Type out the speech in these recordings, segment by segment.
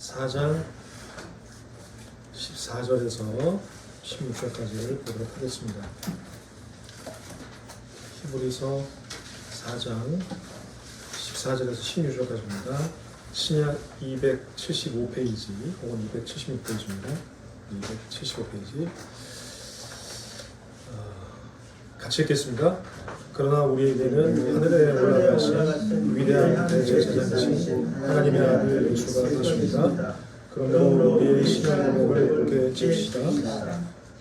4장 14절에서 16절까지를 보도록 하겠습니다. 히브리서 4장 14절에서 16절까지입니다. 신약 275페이지 혹은 276페이지입니다. 275페이지 같이 읽겠습니다. 그러나 우리에게는 하늘에 올라가신 위대한 대제사장이신 하나님의 아들 예수가 계십니다. 그러므로 우리의 신앙 고백을 굳게 칩시다.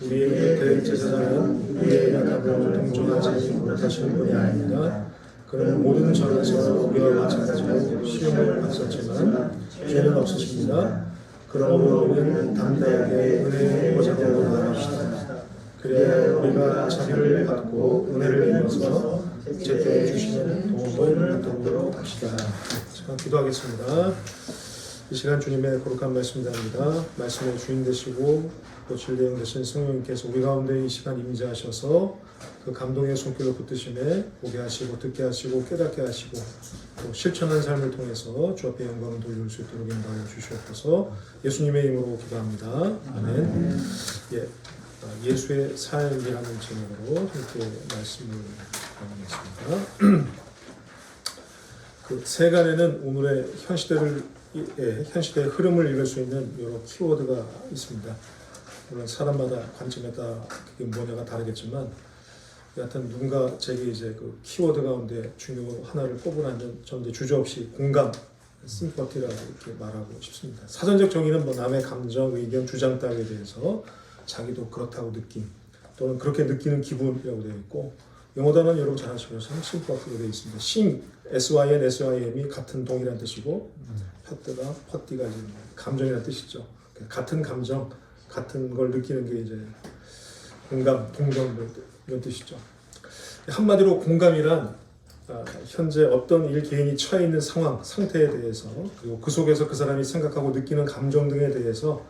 우리의 대제사장은 우리의 약함을 동정하지 못하시는 분이 아닙니다. 그는 모든 점에서 우리와 마찬가지로 시험을 받았지만 죄는 없으십니다. 그러므로 우리는 담대하게 은혜의 보좌로 나아갑시다. 그래야 우리가 자비를 받고 은혜를 입어서 제때 주시는 도움을 받도록 합시다. 제가 기도하겠습니다. 이 시간 주님의 거룩한 말씀 드립니다. 말씀의 주인 되시고 또 진리형 되신 성령님께서 우리 가운데 이 시간 임재하셔서 그 감동의 손길로 붙드심에 보게 하시고 듣게 하시고 깨닫게 하시고 또 실천한 삶을 통해서 주 앞에 영광을 돌릴 수 있도록 인도하여 주시옵소서. 예수님의 이름으로 기도합니다. 아멘. 예수의 삶이라는 제목으로 함께 말씀을 나누겠습니다. 그 세간에는 오늘의 현 시대의 흐름을 읽을 수 있는 여러 키워드가 있습니다. 물론 사람마다 관점에 따라 그게 뭐냐가 다르겠지만, 여하튼 누군가 제게 이제 그 키워드 가운데 중요 하나를 꼽으라면 저는 이제 주저없이 공감, 심퍼티라고 이렇게 말하고 싶습니다. 사전적 정의는 뭐 남의 감정, 의견, 주장 따위에 대해서 자기도 그렇다고 느낌 또는 그렇게 느끼는 기분이라고 되어 있고, 영어 단어는 여러분 잘 아시고 심퍼티로 되어 있습니다. 심, S-Y-N, S-Y-M이 같은 동이라는 뜻이고 퍼트가 퍼티가 이제 감정이라는 뜻이죠. 같은 감정, 같은 걸 느끼는 게 이제 공감, 동정 이런 뜻이죠. 한마디로 공감이란 현재 어떤 개인이 처해 있는 상황, 상태에 대해서 그리고 그 속에서 그 사람이 생각하고 느끼는 감정 등에 대해서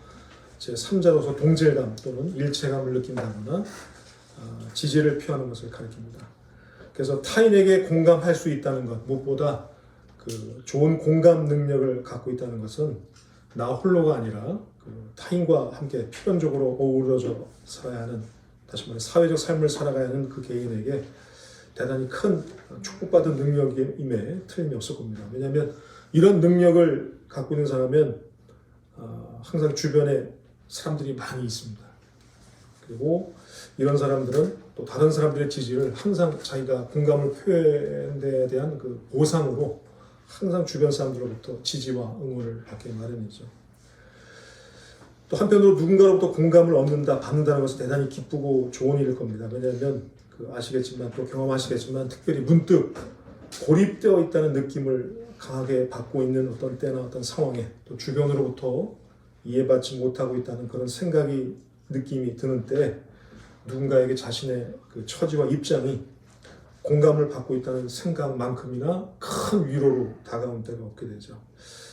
제 3자로서 동질감 또는 일체감을 느낀다거나 지지를 표하는 것을 가리킵니다. 그래서 타인에게 공감할 수 있다는 것, 무엇보다 그 좋은 공감 능력을 갖고 있다는 것은 나 홀로가 아니라 그 타인과 함께 필연적으로 어우러져 살아야 하는, 다시 말해 사회적 삶을 살아가야 하는 그 개인에게 대단히 큰 축복받은 능력임에 틀림이 없을 겁니다. 왜냐하면 이런 능력을 갖고 있는 사람은 항상 주변에 사람들이 많이 있습니다. 그리고 이런 사람들은 또 다른 사람들의 지지를 항상 자기가 공감을 표현한 데에 대한 그 보상으로 항상 주변 사람들로부터 지지와 응원을 받게 마련이죠. 또 한편으로 누군가로부터 공감을 얻는다, 받는다는 것은 대단히 기쁘고 좋은 일일 겁니다. 왜냐하면 아시겠지만 또 경험하시겠지만 특별히 문득 고립되어 있다는 느낌을 강하게 받고 있는 어떤 때나 어떤 상황에 또 주변으로부터 이해받지 못하고 있다는 그런 생각이 느낌이 드는 때 누군가에게 자신의 그 처지와 입장이 공감을 받고 있다는 생각만큼이나 큰 위로로 다가온 때가 없게 되죠.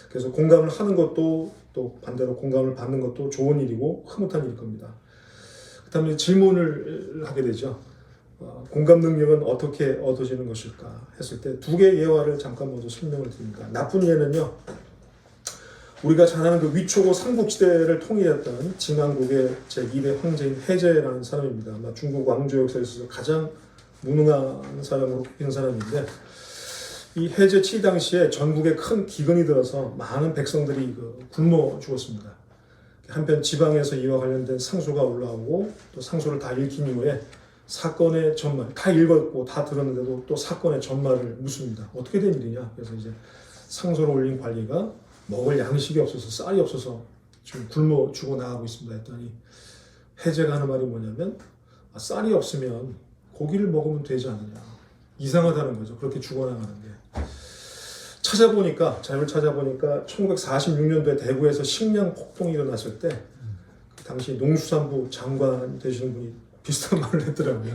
그래서 공감을 하는 것도 또 반대로 공감을 받는 것도 좋은 일이고 흐뭇한 일일 겁니다. 그다음에 질문을 하게 되죠. 공감 능력은 어떻게 얻어지는 것일까 했을 때 두 개의 예화를 잠깐 먼저 설명을 드립니다. 나쁜 예는요, 우리가 잘 아는 그 위초고 삼국시대를 통일했던 진왕국의 제2대 황제인 해제라는 사람입니다. 아마 중국 왕조 역사에 있어서 가장 무능한 사람으로 꼽히는 사람인데, 이 해제 치기 당시에 전국에 큰 기근이 들어서 많은 백성들이 굶어 죽었습니다. 한편 지방에서 이와 관련된 상소가 올라오고 또 상소를 다 읽힌 이후에 사건의 전말, 다 읽었고 다 들었는데도 또 사건의 전말을 묻습니다. 어떻게 된 일이냐? 그래서 이제 상소를 올린 관리가 먹을 양식이 없어서 쌀이 없어서 지금 굶어 죽어 나가고 있습니다 했더니 해제가 하는 말이 뭐냐면 쌀이 없으면 고기를 먹으면 되지 않느냐. 이상하다는 거죠. 그렇게 죽어나가는 게. 자료를 찾아보니까 1946년도에 대구에서 식량 폭동이 일어났을 때 당시 농수산부 장관 되시는 분이 비슷한 말을 했더라고요.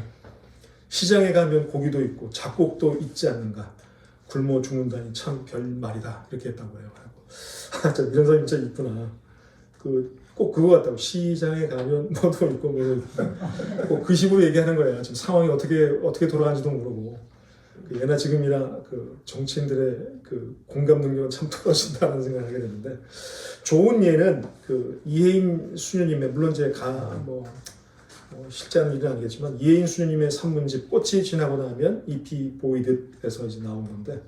시장에 가면 고기도 있고 잡곡도 있지 않는가. 굶어 죽는다니 참 별말이다. 이렇게 했다고 해요. 이런 사람이 진짜 있구나. 꼭 그거 같다고. 시장에 가면 뭐도 있고 뭐도 있고. 꼭 그 식으로 얘기하는 거예요. 지금 상황이 어떻게 돌아가는지도 모르고. 예나 지금이나 그 정치인들의 그 공감 능력은 참 떨어진다는 생각을 하게 되는데, 좋은 예는 그 이혜인 수녀님의, 물론 이제 실제 하는 일은 아니겠지만, 이혜인 수녀님의 산문집 꽃이 지나고 나면 잎이 보이듯에서 이제 나온 건데,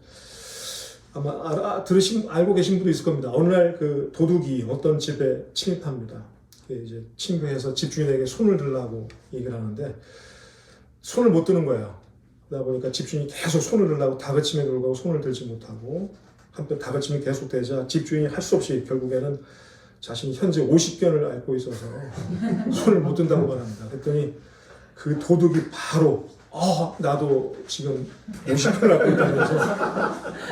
아마 알고 계신 분도 있을 겁니다. 어느 날 그 도둑이 어떤 집에 침입합니다. 이제 침입해서 집주인에게 손을 들라고 얘기를 하는데 손을 못 드는 거예요. 그러다 보니까 집주인이 계속 손을 들라고 다그침에 들고 손을 들지 못하고, 한편 다그침이 계속되자 집주인이 할 수 없이 결국에는 자신이 현재 50견을 앓고 있어서 손을 못 든다고 말합니다. 그랬더니 그 도둑이 바로 나도 지금 50견을 앓고 있다면서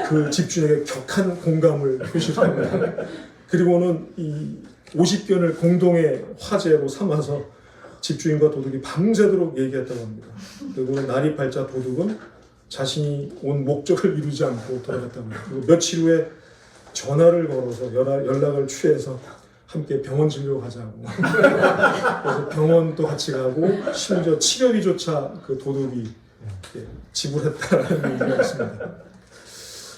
그 집주인에게 격한 공감을 표시를 합니다. 그리고는 이 50견을 공동의 화제로 삼아서 집주인과 도둑이 밤새도록 얘기했다고 합니다. 그리고 날이 밝자 도둑은 자신이 온 목적을 이루지 않고 돌아갔다고 합니다. 그리고 며칠 후에 전화를 걸어서 연락을 취해서 함께 병원 진료 가자고. 그래서 병원도 같이 가고 심지어 치료비조차 그 도둑이 지불했다는 얘기가 있습니다.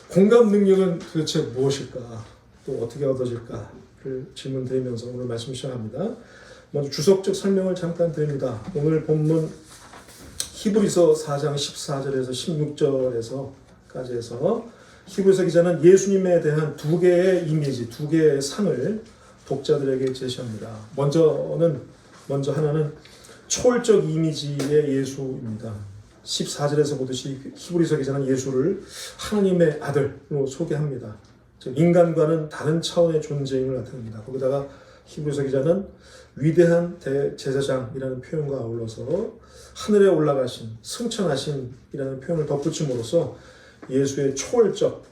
공감 능력은 도대체 무엇일까? 또 어떻게 얻어질까를 질문드리면서 오늘 말씀 시작합니다. 먼저 주석적 설명을 잠깐 드립니다. 오늘 본문 히브리서 4장 14절에서 16절에서까지 해서 히브리서 기자는 예수님에 대한 두 개의 이미지, 두 개의 상을 독자들에게 제시합니다. 먼저 하나는 초월적 이미지의 예수입니다. 14절에서 보듯이 히브리서 기자는 예수를 하나님의 아들로 소개합니다. 즉 인간과는 다른 차원의 존재임을 나타냅니다. 거기다가 히브리서 기자는 위대한 대제사장이라는 표현과 아울러서 하늘에 올라가신, 승천하신이라는 표현을 덧붙임으로써 예수의 초월적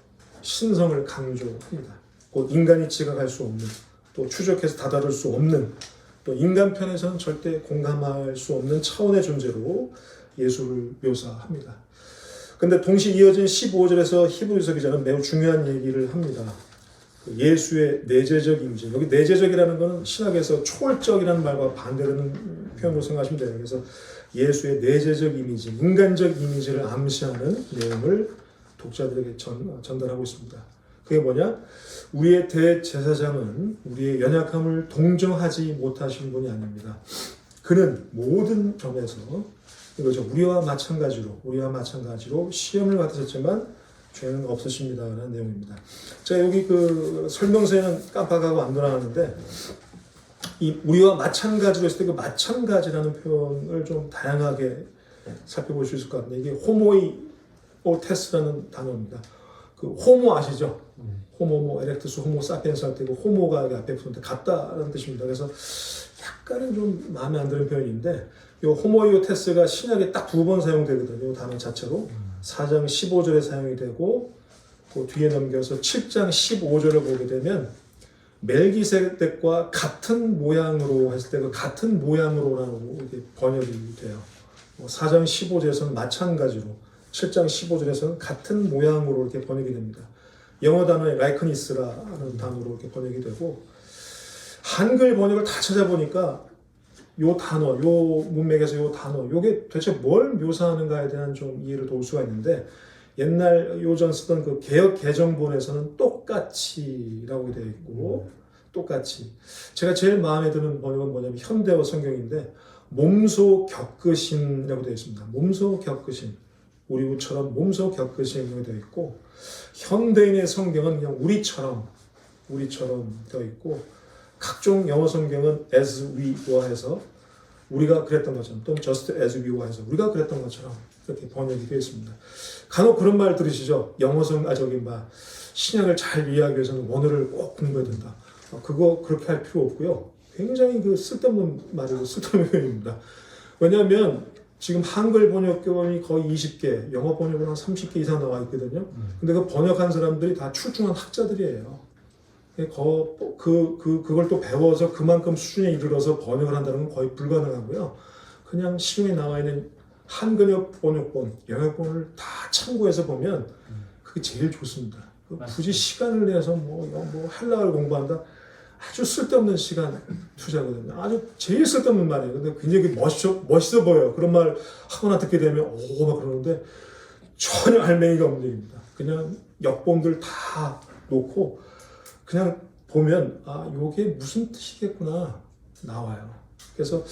신성을 강조합니다. 곧 인간이 지각할 수 없는, 또 추적해서 다다를 수 없는, 또 인간 편에서는 절대 공감할 수 없는 차원의 존재로 예수를 묘사합니다. 그런데 동시에 이어진 15절에서 히브리서 기자는 매우 중요한 얘기를 합니다. 예수의 내재적 이미지. 여기 내재적이라는 것은 신학에서 초월적이라는 말과 반대되는 표현으로 생각하시면 돼요. 그래서 예수의 내재적 이미지, 인간적 이미지를 암시하는 내용을 독자들에게 전달하고 있습니다. 그게 뭐냐? 우리의 대제사장은 우리의 연약함을 동정하지 못하신 분이 아닙니다. 그는 모든 점에서 이거죠. 우리와 마찬가지로 시험을 받으셨지만 죄는 없으십니다라는 내용입니다. 제가 여기 그 설명서에는 깜빡하고 안 돌아가는데 이 우리와 마찬가지로 했을 때 그 마찬가지라는 표현을 좀 다양하게 살펴볼 수 있을 것 같은데, 이게 호모이오테스라는 단어입니다. 그 호모 아시죠? 호모 에렉투스 호모 사피엔스 할 때 그 호모가 앞에 붙는데 같다라는 뜻입니다. 그래서 약간은 좀 마음에 안 드는 표현인데, 이 호모이오테스가 신약에 딱 2번 사용되거든요. 이 단어 자체로 4장 15절에 사용이 되고, 그 뒤에 넘겨서 7장 15절을 보게 되면 멜기세덱과 같은 모양으로 했을 때 그 같은 모양으로라고 이렇게 번역이 돼요. 4장 15절에서는 마찬가지로, 7장 15절에서는 같은 모양으로 이렇게 번역이 됩니다. 영어 단어의 라이크니스라는 단어로 이렇게 번역이 되고, 한글 번역을 다 찾아보니까 요 단어, 요 문맥에서 요 단어, 요게 도대체 뭘 묘사하는가에 대한 좀 이해를 도울 수가 있는데, 옛날 요전 쓰던 그 개역 개정본에서는 똑같이라고 되어 있고, 똑같이. 제가 제일 마음에 드는 번역은 뭐냐면 현대어 성경인데, 몸소 겪으신이라고 되어 있습니다. 몸소 겪으신. 우리처럼 몸소 겪으신이라고 되어 있고, 현대인의 성경은 그냥 우리처럼 되어 있고, 각종 영어 성경은 as we와 해서 우리가 그랬던 것처럼, 또는 just as we와 해서 우리가 그랬던 것처럼 이렇게 번역이 되어 있습니다. 간혹 그런 말 들으시죠? 신약을 잘 이해하기 위해서는 원어를 꼭 공부해야 된다. 그거 그렇게 할 필요 없고요. 굉장히 그 쓸데없는 말이고 쓸데없는 표현입니다. 왜냐하면 지금 한글 번역본이 거의 20개, 영어 번역은 한 30개 이상 나와 있거든요. 근데 그 번역한 사람들이 다 출중한 학자들이에요. 그걸 또 배워서 그만큼 수준에 이르러서 번역을 한다는 건 거의 불가능하고요. 그냥 시중에 나와 있는 한글역 번역본, 영역본을 다 참고해서 보면 그게 제일 좋습니다. 굳이 시간을 내서 뭐 헬라어를 공부한다? 아주 쓸데없는 시간 투자거든요. 아주 제일 쓸데없는 말이에요. 근데 굉장히 멋있어 보여요. 그런 말 하거나 듣게 되면 막 그러는데, 전혀 알맹이가 없는 얘기입니다. 그냥 역본들 다 놓고 그냥 보면 요게 무슨 뜻이겠구나 나와요. 그래서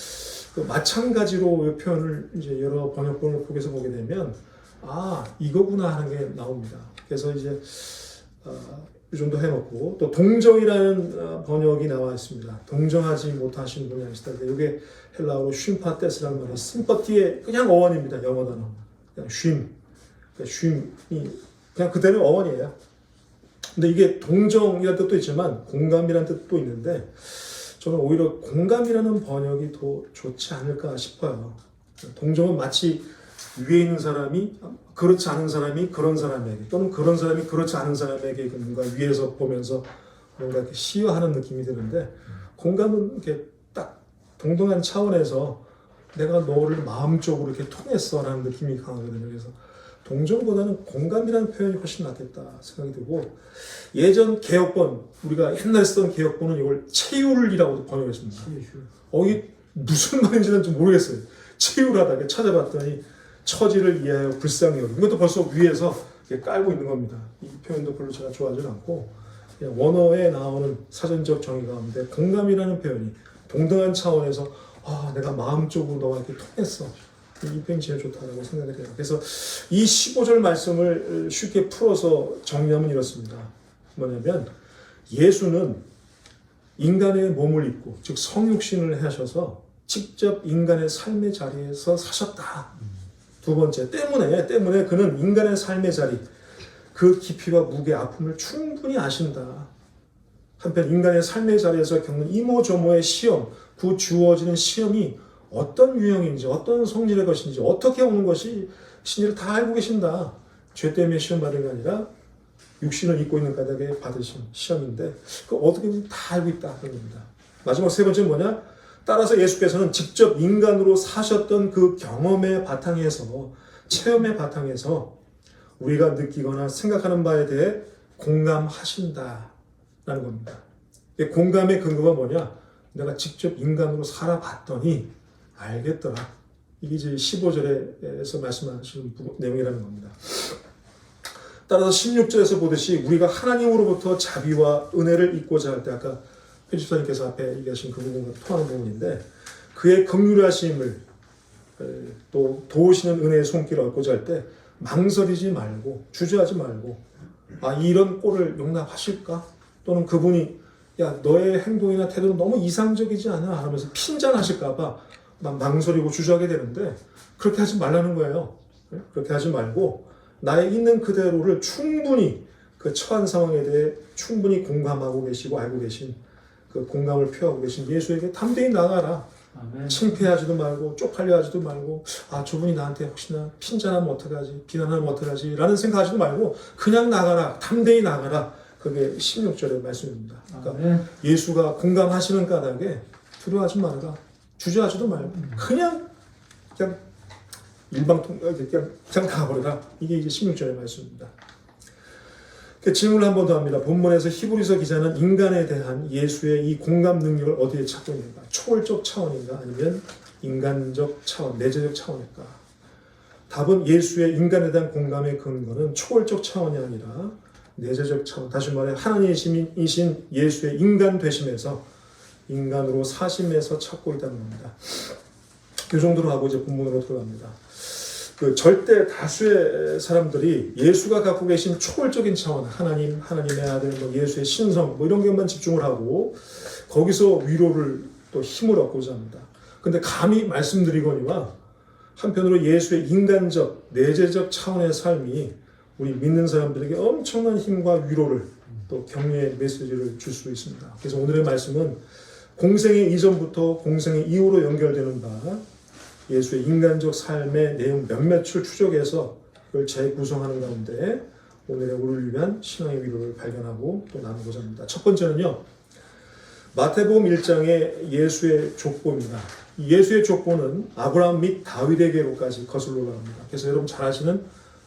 그 마찬가지로 이 표현을 이제 여러 번역본을 보게서 보게 되면 이거구나 하는 게 나옵니다. 그래서 이제 이 정도 해놓고 또 동정이라는 번역이 나와 있습니다. 동정하지 못하신 분이 아니시다. 이게 헬라어로 쉼파테스라는 말이 심퍼티의 그냥 어원입니다. 영어 단어. 그냥 쉼. 쉼이 그냥 그대로 어원이에요. 근데 이게 동정이라는 뜻도 있지만 공감이라는 뜻도 있는데 저는 오히려 공감이라는 번역이 더 좋지 않을까 싶어요. 동정은 마치 위에 있는 사람이 그렇지 않은 사람이 그런 사람에게 또는 그런 사람이 그렇지 않은 사람에게 뭔가 위에서 보면서 뭔가 이렇게 시유하는 느낌이 드는데 공감은 이렇게 딱 동등한 차원에서 내가 너를 마음적으로 이렇게 통했어라는 느낌이 강하거든요. 그래서 동정보다는 공감이라는 표현이 훨씬 낫겠다 생각이 들고 예전 개혁본 우리가 옛날에 쓰던 개혁본은 이걸 체휼이라고 번역했습니다. 이게 무슨 말인지는 좀 모르겠어요. 체휼하다 찾아봤더니 처지를 이해하여 불쌍히 여기고 이것도 벌써 위에서 깔고 있는 겁니다. 이 표현도 별로 제가 좋아하지 않고 원어에 나오는 사전적 정의 가운데 공감이라는 표현이 동등한 차원에서 내가 마음적으로 너와 이렇게 통했어. 이 표현이 제일 좋다고 생각이 돼요. 그래서 이 15절 말씀을 쉽게 풀어서 정리하면 이렇습니다. 뭐냐면 예수는 인간의 몸을 입고 즉 성육신을 하셔서 직접 인간의 삶의 자리에서 사셨다. 두 번째, 때문에 그는 인간의 삶의 자리, 그 깊이와 무게, 아픔을 충분히 아신다. 한편 인간의 삶의 자리에서 겪는 이모저모의 시험, 그 주어지는 시험이 어떤 유형인지, 어떤 성질의 것인지, 어떻게 오는 것인지를 다 알고 계신다. 죄 때문에 시험 받은 게 아니라 육신을 입고 있는 까닭에 받으신 시험인데 그 어떻게 다 알고 있다 하는 겁니다. 마지막 세 번째는 뭐냐? 따라서 예수께서는 직접 인간으로 사셨던 그 경험의 바탕에서 체험의 바탕에서 우리가 느끼거나 생각하는 바에 대해 공감하신다라는 겁니다. 공감의 근거가 뭐냐? 내가 직접 인간으로 살아봤더니 알겠더라. 이게 이제 15절에서 말씀하시는 내용이라는 겁니다. 따라서 16절에서 보듯이 우리가 하나님으로부터 자비와 은혜를 입고자 할 때 아까 편집사님께서 앞에 얘기하신 그 부분과 통하는 부분인데 그의 긍휼하심을 또 도우시는 은혜의 손길을 얻고자 할 때 망설이지 말고 주저하지 말고 이런 꼴을 용납하실까? 또는 그분이 너의 행동이나 태도는 너무 이상적이지 않아? 하면서 핀잔하실까 봐 망설이고 주저하게 되는데 그렇게 하지 말라는 거예요. 그렇게 하지 말고 나의 있는 그대로를 충분히 그 처한 상황에 대해 충분히 공감하고 계시고 알고 계신 그 공감을 표하고 계신 예수에게 담대히 나가라. 아멘. 창피하지도 말고 쪽팔려 하지도 말고 저분이 나한테 혹시나 핀잔하면 어떡하지 비난하면 어떡하지 라는 생각하지도 말고 그냥 나가라. 담대히 나가라. 그게 16절의 말씀입니다. 그러니까 예수가 공감하시는 까닭에 두려워하지 말아라. 주저하지도 말고 그냥 일방통 그냥 나가버려라. 이게 이제 16절의 말씀입니다. 질문을 한 번 더 합니다. 본문에서 히브리서 기자는 인간에 대한 예수의 이 공감 능력을 어디에 찾고 있는가? 초월적 차원인가? 아니면 인간적 차원, 내재적 차원일까? 답은 예수의 인간에 대한 공감의 근거는 초월적 차원이 아니라 내재적 차원, 다시 말해 하나님이신 예수의 인간 되심에서 인간으로 사심에서 찾고 있다는 겁니다. 이 정도로 하고 이제 본문으로 들어갑니다. 그 절대 다수의 사람들이 예수가 갖고 계신 초월적인 차원, 하나님, 하나님의 아들, 예수의 신성, 이런 것만 집중을 하고 거기서 위로를 또 힘을 얻고자 합니다. 근데 감히 말씀드리거니와 한편으로 예수의 인간적, 내재적 차원의 삶이 우리 믿는 사람들에게 엄청난 힘과 위로를 또 격려의 메시지를 줄 수 있습니다. 그래서 오늘의 말씀은 공생의 이전부터 공생의 이후로 연결되는 바 예수의 인간적 삶의 내용 몇몇을 추적해서 그걸 재구성하는 가운데 오늘의 우리를 위한 신앙의 위로를 발견하고 또 나누고자 합니다. 첫 번째는요. 마태복음 1장의 예수의 족보입니다. 예수의 족보는 아브라함 및 다윗에게로까지 거슬러 올라갑니다. 그래서 여러분 잘 아시는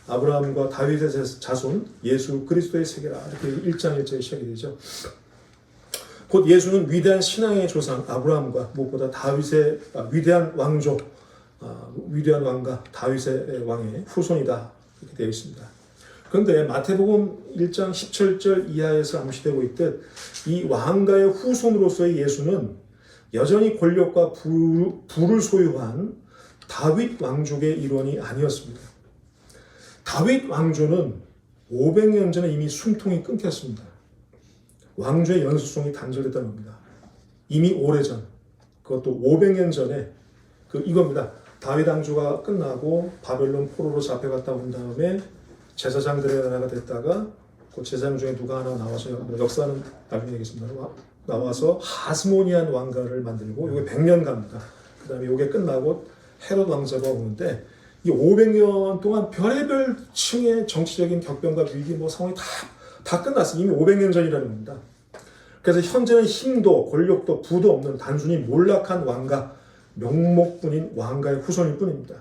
아브라함과 다윗의 자손 예수 그리스도의 세계라 이렇게 1장 1절에 시작이 되죠. 곧 예수는 위대한 신앙의 조상 아브라함과 무엇보다 다윗의 위대한 왕조 위대한 왕가 다윗의 왕의 후손이다 이렇게 되어 있습니다. 그런데 마태복음 1장 17절 이하에서 암시되고 있듯 이 왕가의 후손으로서의 예수는 여전히 권력과 부를 소유한 다윗 왕족의 일원이 아니었습니다. 다윗 왕조는 500년 전에 이미 숨통이 끊겼습니다. 왕조의 연수성이 단절됐다는 겁니다. 이미 오래전, 그것도 500년 전에 이겁니다. 다윗 왕조가 끝나고 바벨론 포로로 잡혀갔다 온 다음에 제사장들의 나라가 됐다가 그 제사장 중에 누가 하나 나와서, 역사는 나중에 얘기했습니다. 나와서 하스모니안 왕가를 만들고 이게 100년 갑니다. 그 다음에 이게 끝나고 헤롯 왕자가 오는데 이 500년 동안 별의별 층의 정치적인 격변과 위기 상황이 다 끝났어요. 이미 500년 전이라는 겁니다. 그래서 현재는 힘도 권력도 부도 없는 단순히 몰락한 왕가, 명목뿐인 왕가의 후손일 뿐입니다.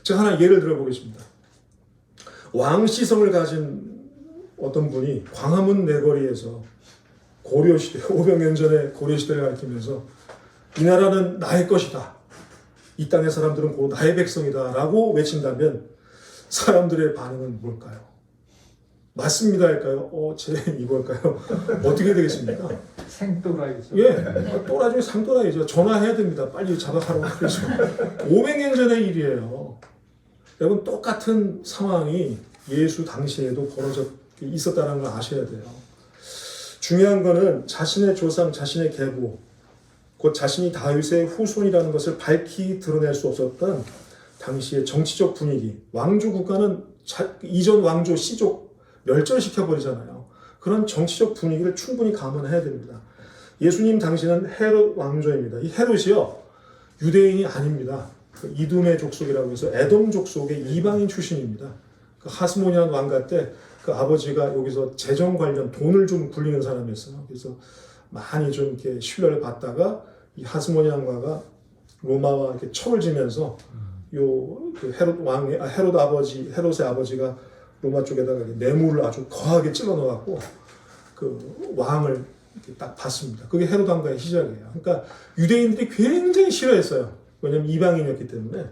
제가 하나 예를 들어보겠습니다. 왕시성을 가진 어떤 분이 광화문 내거리에서 고려시대, 500년 전에 고려시대를 가리키면서 이 나라는 나의 것이다. 이 땅의 사람들은 곧 나의 백성이다. 라고 외친다면 사람들의 반응은 뭘까요? 맞습니다 할까요? 이걸까요? 어떻게 되겠습니까? 생또라이죠. 예, 또라 중에 상또라이죠. 전화해야 됩니다. 빨리 잡아가라고 그러죠. 500년 전의 일이에요. 여러분, 똑같은 상황이 예수 당시에도 있었다는 걸 아셔야 돼요. 중요한 거는 자신의 조상, 자신의 계보, 곧 자신이 다윗의 후손이라는 것을 밝히 드러낼 수 없었던 당시의 정치적 분위기. 왕조 국가는 이전 왕조 씨족 멸절시켜버리잖아요. 그런 정치적 분위기를 충분히 감안해야 됩니다. 예수님 당시는 헤롯 왕조입니다. 이 헤롯이요, 유대인이 아닙니다. 이둠의 족속이라고 해서 에돔 족속의 이방인 출신입니다. 하스모니안 왕가 때 그 아버지가 여기서 재정 관련 돈을 좀 굴리는 사람이었어요. 그래서 많이 좀 이렇게 신뢰를 받다가 이 하스모니안 왕가가 로마와 이렇게 척을 지면서 헤롯의 아버지가 로마 쪽에다가 뇌물을 아주 거하게 찔러 넣어갖고 그 왕을 이렇게 딱 받습니다. 그게 헤롯 왕가의 시작이에요. 그러니까 유대인들이 굉장히 싫어했어요. 왜냐면 이방인이었기 때문에.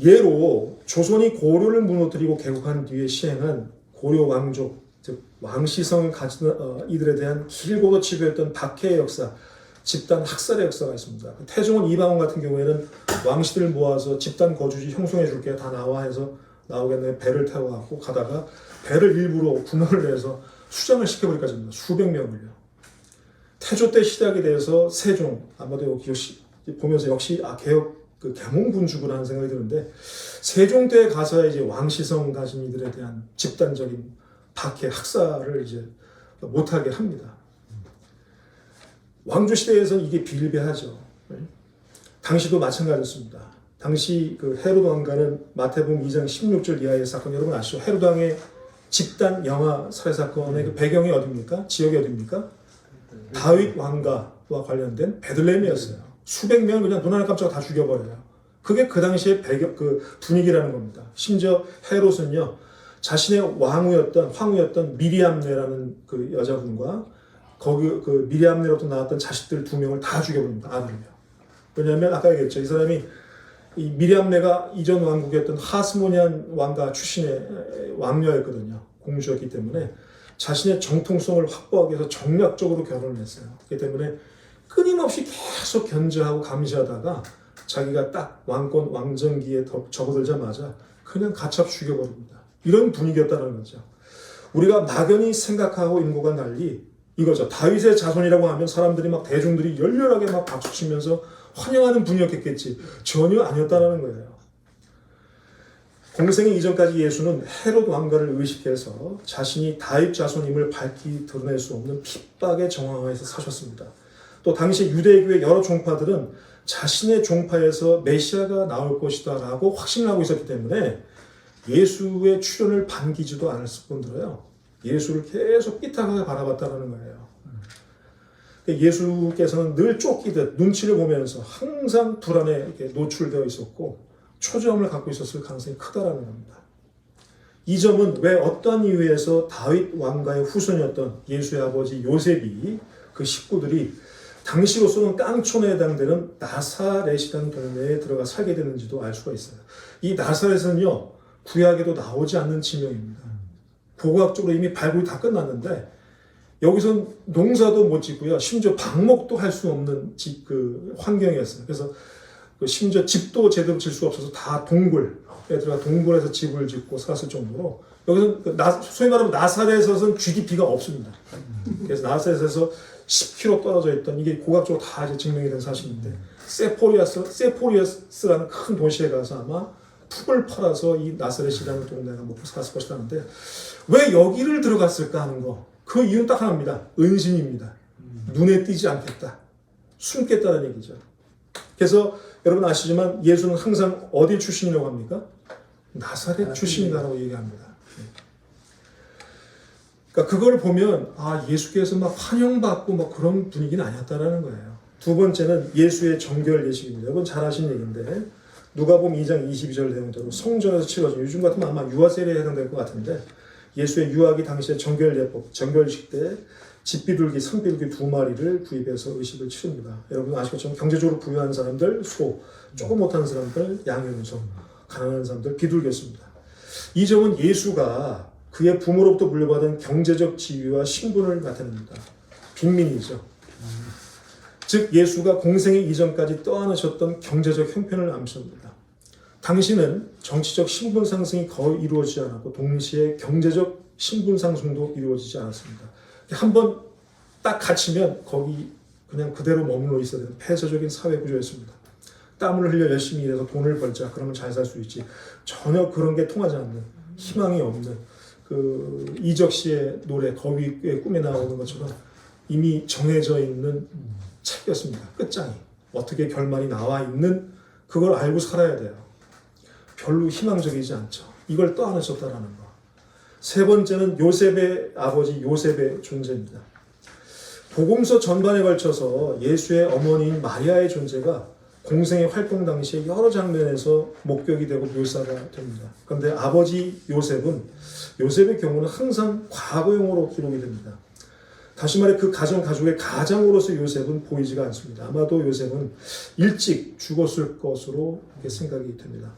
예로 조선이 고려를 무너뜨리고 개국한 뒤에 시행한 고려 왕족, 즉 왕시성을 가진 이들에 대한 길고도 지배했던 박해의 역사, 집단 학살의 역사가 있습니다. 태종원 이방원 같은 경우에는 왕씨들 모아서 집단 거주지 형성해 줄게 다 나와 해서 나오겠네 배를 태워갖고 가다가 배를 일부러 구멍을 내서 수장을 시켜버리기까지 합니다. 수백 명을요. 태조 때 시작이 돼서 세종, 아마도 보면서 역시 개혁 계몽군주구나 하는 생각이 드는데, 세종 때 가서 이제 왕시성 가진 이들에 대한 집단적인 박해, 학살을 이제 못하게 합니다. 왕조 시대에서는 이게 비일비하죠. 당시도 마찬가지였습니다. 당시 헤롯 왕가는 마태복음 2장 16절 이하의 사건, 여러분 아시죠? 헤롯 왕의 집단 영아 살해 사건의 그 배경이 어디입니까? 지역이 어디입니까? 다윗 왕가와 관련된 베들레헴이었어요. 수백 명 그냥 눈 하나 깜짝 다 죽여버려요. 그게 그 당시의 분위기라는 겁니다. 심지어 헤롯은요, 자신의 황후였던 미리암네라는 그 여자분과 거기 미리암네로부터 나왔던 자식들 2명을 다 죽여버립니다. 아들이요. 왜냐하면 아까 얘기했죠. 이 사람이 이 미리암네가 이전 왕국이었던 하스모니안 왕가 출신의 왕녀였거든요. 공주였기 때문에 자신의 정통성을 확보하기 위해서 정략적으로 결혼을 했어요. 그렇기 때문에 끊임없이 계속 견제하고 감시하다가 자기가 딱 왕정기에 접어들자마자 그냥 가차 죽여버립니다. 이런 분위기였다는 거죠. 우리가 막연히 생각하고 있는 것과 달리 이거죠. 다윗의 자손이라고 하면 사람들이 대중들이 열렬하게 박수치면서 환영하는 분위기였겠지. 전혀 아니었다는 거예요. 공생의 이전까지 예수는 헤롯 왕가를 의식해서 자신이 다윗 자손임을 밝히 드러낼 수 없는 핍박의 정황하에서 사셨습니다. 또 당시 유대교의 여러 종파들은 자신의 종파에서 메시아가 나올 것이다 라고 확신을 하고 있었기 때문에 예수의 출현을 반기지도 않았을 뿐더러요, 예수를 계속 삐딱하게 바라봤다는 거예요. 예수께서는 늘 쫓기듯 눈치를 보면서 항상 불안에 이렇게 노출되어 있었고 초점을 갖고 있었을 가능성이 크다라는 겁니다. 이 점은 왜 어떤 이유에서 다윗 왕가의 후손이었던 예수의 아버지 요셉이 그 식구들이 당시로서는 깡촌에 해당되는 나사렛이라는 동네에 들어가 살게 되는지도 알 수가 있어요. 이 나사렛은요, 구약에도 나오지 않는 지명입니다. 고고학적으로 이미 발굴이 다 끝났는데 여기선 농사도 못 짓고요, 심지어 방목도 할 수 없는 그 환경이었어요. 그래서 심지어 집도 제대로 질 수 없어서 다 동굴에 들어가 동굴에서 집을 짓고 살았을 정도로 여기서 소위 말하면 나사렛에서는 GDP가 없습니다. 그래서 나사렛에서 10km 떨어져 있던, 이게 고각적으로 다 이제 증명이 된 사실인데, 세포리아스라는 큰 도시에 가서 아마 푹을 팔아서 이 나사렛이라는 동네가 먹고 살았을 것이라는데, 왜 여기를 들어갔을까 하는 거, 그 이유는 딱 하나입니다. 은신입니다. 눈에 띄지 않겠다. 숨겠다는 얘기죠. 그래서 여러분 아시지만 예수는 항상 어디 출신이라고 합니까? 나사렛 출신이라고 얘기합니다. 그러니까 그걸 보면 예수께서 막 환영받고 막 그런 분위기는 아니었다라는 거예요. 두 번째는 예수의 정결 예식입니다. 이건 잘 아시는 얘기인데, 누가복음 2장 22절 내용대로 성전에서 치러진, 요즘 같으면 아마 유아세례에 해당될 것 같은데, 예수의 유아기 당시에 정결 예법, 정결식 때 집비둘기, 산비둘기 2마리를 구입해서 의식을 치릅니다. 여러분 아시겠지만 경제적으로 부유한 사람들 소, 조금 못하는 사람들 양연소, 가난한 사람들 비둘기였습니다. 이 점은 예수가 그의 부모로부터 물려받은 경제적 지위와 신분을 나타냅니다. 빈민이죠. 즉 예수가 공생의 이전까지 떠안으셨던 경제적 형편을 암시합니다. 당시는 정치적 신분 상승이 거의 이루어지지 않았고 동시에 경제적 신분 상승도 이루어지지 않았습니다. 한번 딱 갇히면 거기 그냥 그대로 머물러 있어야 되는 폐쇄적인 사회 구조였습니다. 땀을 흘려 열심히 일해서 돈을 벌자, 그러면 잘 살 수 있지. 전혀 그런 게 통하지 않는, 희망이 없는, 그 이적 씨의 노래 거위의 꿈에 나오는 것처럼 이미 정해져 있는 책이었습니다. 끝장이 어떻게 결말이 나와 있는, 그걸 알고 살아야 돼요. 별로 희망적이지 않죠. 이걸 떠안으셨다라는 거. 세 번째는 요셉의 아버지 요셉의 존재입니다. 복음서 전반에 걸쳐서 예수의 어머니인 마리아의 존재가 공생의 활동 당시에 여러 장면에서 목격이 되고 묘사가 됩니다. 그런데 아버지 요셉의 경우는 항상 과거형으로 기록이 됩니다. 다시 말해 그 가족의 가장으로서 요셉은 보이지가 않습니다. 아마도 요셉은 일찍 죽었을 것으로 생각이 됩니다.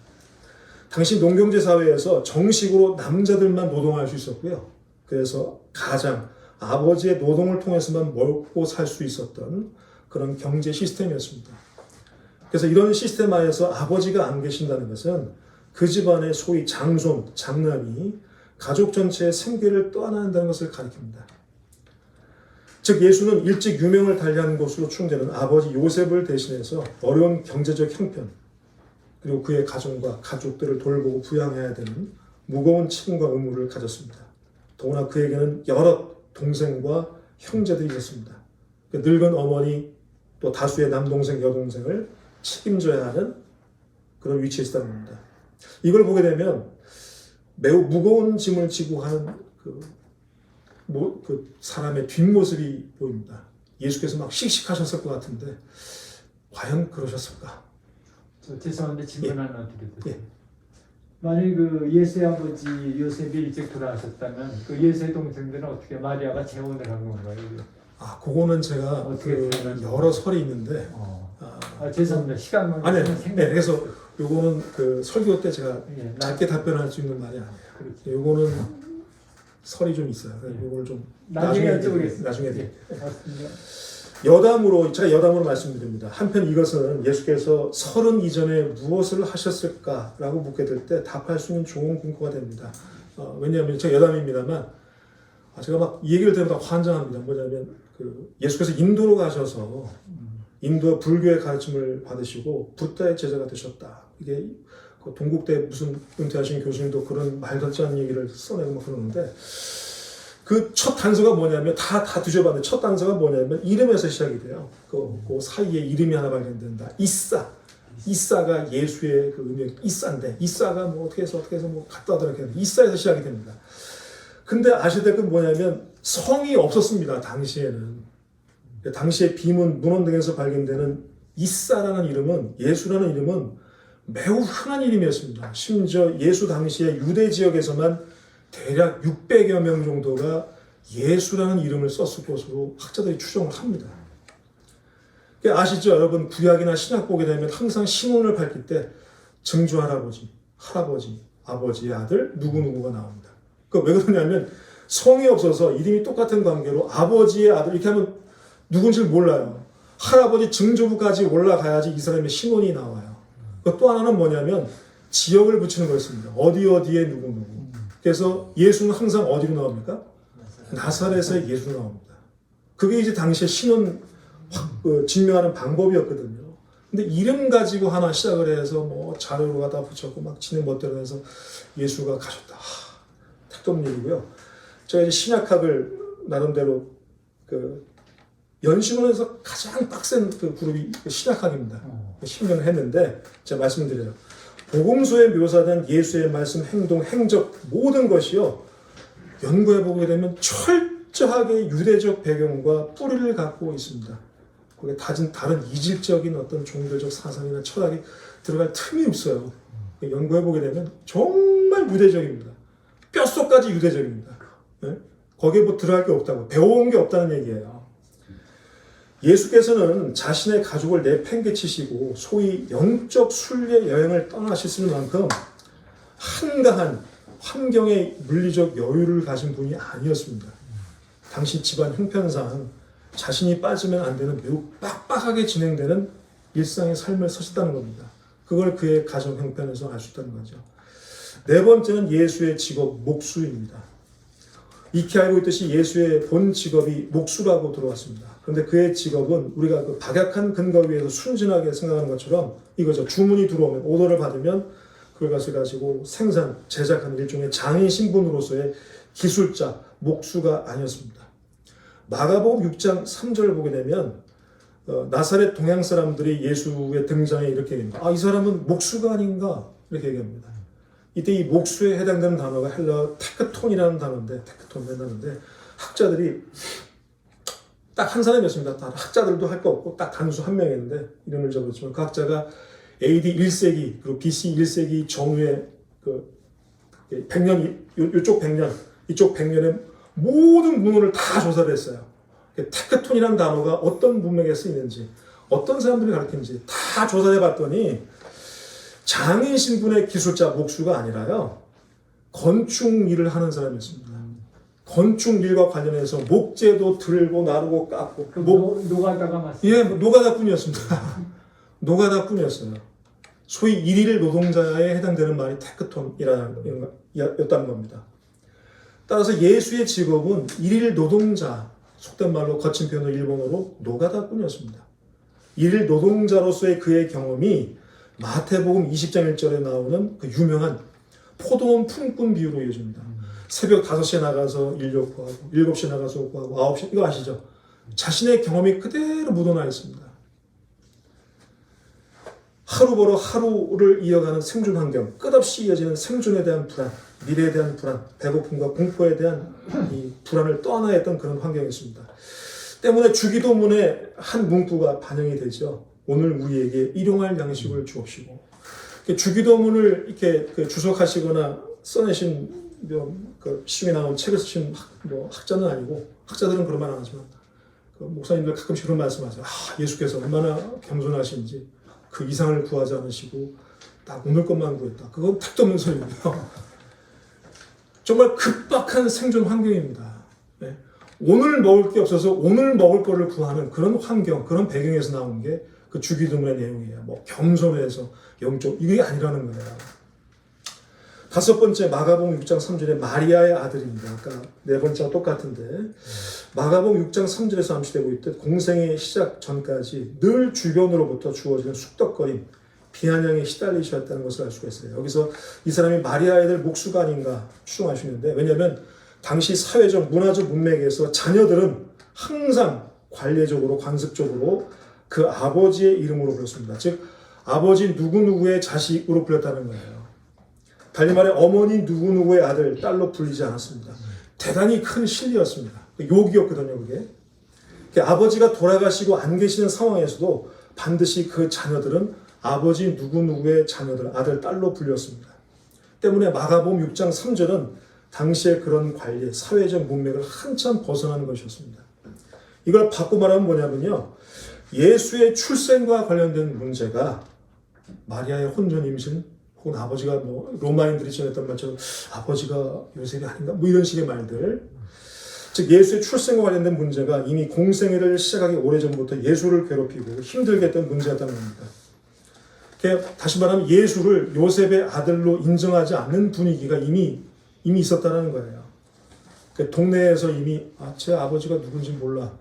당시 농경제 사회에서 정식으로 남자들만 노동할 수 있었고요. 그래서 가장, 아버지의 노동을 통해서만 먹고 살 수 있었던 그런 경제 시스템이었습니다. 그래서 이런 시스템 하에서 아버지가 안 계신다는 것은 그 집안의 소위 장손, 장남이 가족 전체의 생계를 떠안는다는 것을 가리킵니다. 즉 예수는 일찍 유명을 달리한 것으로 추정되는 아버지 요셉을 대신해서 어려운 경제적 형편, 그리고 그의 가정과 가족들을 돌보고 부양해야 되는 무거운 책임과 의무를 가졌습니다. 더구나 그에게는 여러 동생과 형제들이 있었습니다. 늙은 어머니, 또 다수의 남동생, 여동생을 책임져야 하는 그런 위치에 있었다는 겁니다. 이걸 보게 되면 매우 무거운 짐을 지고 하는 그 사람의 뒷모습이 보입니다. 예수께서 막 씩씩하셨을 것 같은데 과연 그러셨을까? 죄송한데 질문 하나 드려도 예. 만약에 그 예수의 아버지 요셉이 일찍 돌아가셨다면 그 예수의 동생들은 어떻게 마리아가 재혼을 한 건가요? 그거는 제가 여러 설이 있는데 죄송합니다. 시간만 네, 그래서 요거는 그 설교 때 제가 짧게 답변할 수 있는 말이 아니에요. 그렇죠. 요거는 설이 좀 있어요. 요거를 좀 나중에 드릴게요. 제가 여담으로 말씀드립니다. 한편 이것은 예수께서 30 이전에 무엇을 하셨을까라고 묻게 될 때 답할 수 있는 좋은 근거가 됩니다. 왜냐하면 제가 여담입니다만 제가 막 이 얘기를 들으면 환장합니다. 뭐냐면 예수께서 인도로 가셔서 인도 불교의 가르침을 받으시고 부다의 제자가 되셨다. 이게 동국대 무슨 은퇴하신 교수님도 그런 말 같지 않은 얘기를 써내고 막 그러는데 그 첫 단서가 뭐냐면 다 뒤져봤는데 첫 단서가 뭐냐면 이름에서 시작이 돼요. 그 사이에 이름이 하나 발견된다. 이사가 예수의 그 의미, 이사인데 이사가 뭐 어떻게 해서 뭐 갖다 하더라 이렇게 이사에서 시작이 됩니다. 근데 아시다시피 뭐냐면 성이 없었습니다. 당시에는. 당시에 비문, 문헌 등에서 발견되는 이사라는 이름은, 예수라는 이름은 매우 흔한 이름이었습니다. 심지어 예수 당시에 유대 지역에서만 대략 600여 명 정도가 예수라는 이름을 썼을 것으로 학자들이 추정을 합니다. 아시죠? 여러분, 구약이나 신약 보게 되면 항상 신혼을 밝힐 때 증조 할아버지, 할아버지, 아버지의 아들, 누구누구가 나옵니다. 왜 그러냐면 성이 없어서 이름이 똑같은 관계로 아버지의 아들 이렇게 하면 누군지 몰라요. 할아버지 증조부까지 올라가야지 이 사람의 신혼이 나와요. 또 하나는 뭐냐면 지역을 붙이는 거였습니다. 어디에 누구누구. 그래서 예수는 항상 어디로 나옵니까? 나사렛에 예수 나옵니다. 그게 이제 당시에 신혼 증명하는 방법이었거든요. 근데 이름 가지고 하나 시작을 해서 뭐 자료로 갖다 붙였고 막 지는 멋대로 해서 예수가 가셨다. 택도 일이고요. 제가 이제 신약학을 나름대로 연신원에서 가장 빡센 그룹이 신약학입니다. 10년을 했는데 제가 말씀드려요. 복음서에 묘사된 예수의 말씀, 행동, 행적 모든 것이요. 연구해보게 되면 철저하게 유대적 배경과 뿌리를 갖고 있습니다. 거기에 다른 이질적인 어떤 종교적 사상이나 철학이 들어갈 틈이 없어요. 연구해보게 되면 정말 유대적입니다. 뼛속까지 유대적입니다. 네? 거기에 뭐 들어갈 게 없다고, 배워온 게 없다는 얘기예요. 예수께서는 자신의 가족을 내팽개치시고 소위 영적 순례 여행을 떠나셨을 만큼 한가한 환경의 물리적 여유를 가진 분이 아니었습니다. 당시 집안 형편상 자신이 빠지면 안 되는 매우 빡빡하게 진행되는 일상의 삶을 사셨다는 겁니다. 그걸 그의 가정 형편에서 알 수 있다는 거죠. 네 번째는 예수의 직업 목수입니다. 익히 알고 있듯이 예수의 본 직업이 목수라고 들어왔습니다. 그런데 그의 직업은 우리가 박약한 근거 위에서 순진하게 생각하는 것처럼 이거죠. 주문이 들어오면 오더를 받으면 그걸 가지고 생산, 제작하는 일종의 장인 신분으로서의 기술자, 목수가 아니었습니다. 마가복음 6장 3절을 보게 되면 나사렛 동양 사람들이 예수의 등장에 이렇게 얘기합니다. 이 사람은 목수가 아닌가? 이렇게 얘기합니다. 이때 이 목수에 해당되는 단어가 헬라어 테크톤이라는 단어인데, 학자들이 딱 한 사람이었습니다. 다 학자들도 할 거 없고 딱 단수 한 명이었는데 이름을 적었지만 그 학자가 AD 1세기 그리고 BC 1세기 전후에 100년 이쪽 100년 이쪽 100년의 모든 문헌을 다 조사를 했어요. 테크톤이라는 단어가 어떤 문맥에 쓰이는지 어떤 사람들이 가르치는지 다 조사해 봤더니 장인 신분의 기술자 목수가 아니라요. 건축 일을 하는 사람이었습니다. 건축 일과 관련해서 목재도 들고 나르고 깎고 노가다가 맞습니다. 예, 노가다뿐이었습니다. 노가다뿐이었어요. 소위 일일 노동자에 해당되는 말이 테크톤이었다는 겁니다. 따라서 예수의 직업은 일일 노동자, 속된 말로 거친 표현으로 일본어로 노가다뿐이었습니다. 일일 노동자로서의 그의 경험이 마태복음 20장 1절에 나오는 그 유명한 포도원 품꾼 비유로 이어집니다. 새벽 5시에 나가서 인력 구하고 7시에 나가서 구하고 9시 이거 아시죠? 자신의 경험이 그대로 묻어나 있습니다. 하루 벌어 하루를 이어가는 생존 환경, 끝없이 이어지는 생존에 대한 불안, 미래에 대한 불안, 배고픔과 공포에 대한 이 불안을 떠안아야 했던 그런 환경이었습니다. 때문에 주기도문의 한 문구가 반영이 되죠. 오늘 우리에게 일용할 양식을 주옵시고. 주기도문을 이렇게 주석하시거나 써내신 시중에 나온 책을 쓰신 학자는 아니고, 학자들은 그런 말 안 하지만 목사님들 가끔씩 그런 말씀하세요. 예수께서 얼마나 겸손하신지 그 이상을 구하지 않으시고 딱 오늘 것만 구했다. 그건 택도 없는 소리고요. 정말 급박한 생존 환경입니다. 네. 오늘 먹을 게 없어서 오늘 먹을 거를 구하는 그런 환경, 그런 배경에서 나온 게 그 주기도문의 내용이에요. 겸손해서 영적 이게 아니라는 거예요. 다섯 번째 마가복음 6장 3절에 마리아의 아들입니다. 아까 네 번째와 똑같은데 마가복음 6장 3절에서 암시되고 있듯 공생의 시작 전까지 늘 주변으로부터 주어지는 숙덕거림, 비아냥에 시달리셨다는 것을 알 수가 있어요. 여기서 이 사람이 마리아의 아들 목수가 아닌가 추정하시는데, 왜냐하면 당시 사회적 문화적 문맥에서 자녀들은 항상 관례적으로 관습적으로 그 아버지의 이름으로 불렀습니다. 즉 아버지 누구누구의 자식으로 불렸다는 거예요. 달리 말해 어머니 누구누구의 아들, 딸로 불리지 않았습니다. 대단히 큰 신리였습니다. 욕이었거든요, 그게. 아버지가 돌아가시고 안 계시는 상황에서도 반드시 그 자녀들은 아버지 누구누구의 자녀들, 아들, 딸로 불렸습니다. 때문에 마가복음 6장 3절은 당시의 그런 관리, 사회적 문맥을 한참 벗어나는 것이었습니다. 이걸 바꿔 말하면 뭐냐면요. 예수의 출생과 관련된 문제가 마리아의 혼전 임신 혹은 아버지가 뭐 로마인들이 전했던 말처럼 아버지가 요셉이 아닌가 뭐 이런 식의 말들, 즉 예수의 출생과 관련된 문제가 이미 공생애를 시작하기 오래전부터 예수를 괴롭히고 힘들게 했던 문제였다는 겁니다. 다시 말하면 예수를 요셉의 아들로 인정하지 않는 분위기가 이미 있었다는 거예요. 동네에서 이미 제 아버지가 누군지 몰라,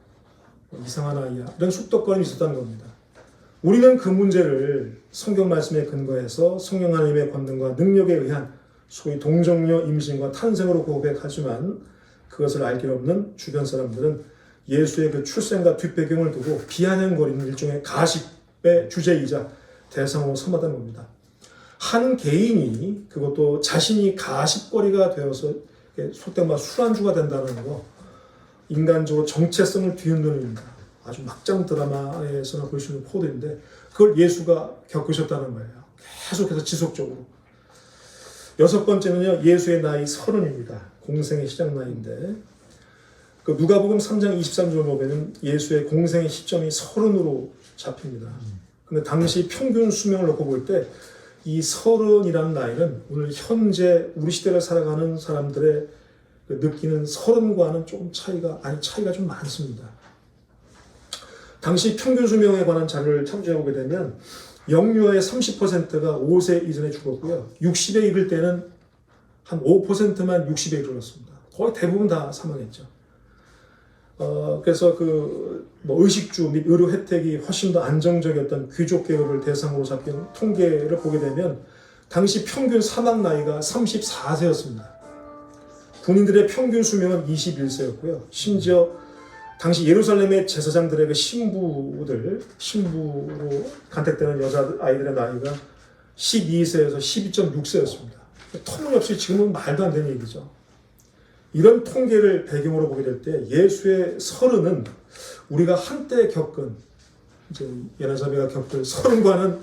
이상한 아이야, 이런 쑥덕거림이 있었다는 겁니다. 우리는 그 문제를 성경 말씀에 근거해서 성령 하나님의 권능과 능력에 의한 소위 동정녀 임신과 탄생으로 고백하지만 그것을 알 길 없는 주변 사람들은 예수의 그 출생과 뒷배경을 두고 비아냥거리는 일종의 가십의 주제이자 대상으로 삼았다는 겁니다. 한 개인이 그것도 자신이 가십거리가 되어서 속된 말 술안주가 된다는 거, 인간적으로 정체성을 뒤흔드는 일입니다. 아주 막장 드라마에서나 볼 수 있는 포드인데 그걸 예수가 겪으셨다는 거예요. 계속해서 지속적으로. 6번째는요, 예수의 나이 30입니다. 공생의 시작 나이인데 그 누가복음 3장 23절 보면은 예수의 공생의 시점이 30으로 잡힙니다. 근데 당시 평균 수명을 놓고 볼 때 이 30이라는 나이는 오늘 현재 우리 시대를 살아가는 사람들의 느끼는 30과는 조금 차이가 좀 많습니다. 당시 평균 수명에 관한 자료를 참조해보게 되면 영유아의 30%가 5세 이전에 죽었고요. 60에 이를 때는 한 5%만 60에 이르렀습니다. 거의 대부분 다 사망했죠. 그래서 의식주 및 의료 혜택이 훨씬 더 안정적이었던 귀족 계급을 대상으로 잡힌 통계를 보게 되면 당시 평균 사망 나이가 34세였습니다. 군인들의 평균 수명은 21세였고요. 심지어 당시 예루살렘의 제사장들의 그 신부로 간택되는 여자 아이들의 나이가 12세에서 12.6세였습니다. 터무니없이 지금은 말도 안 되는 얘기죠. 이런 통계를 배경으로 보게 될 때 예수의 30은 우리가 한때 겪은, 이제 예나자매가 겪을 30과는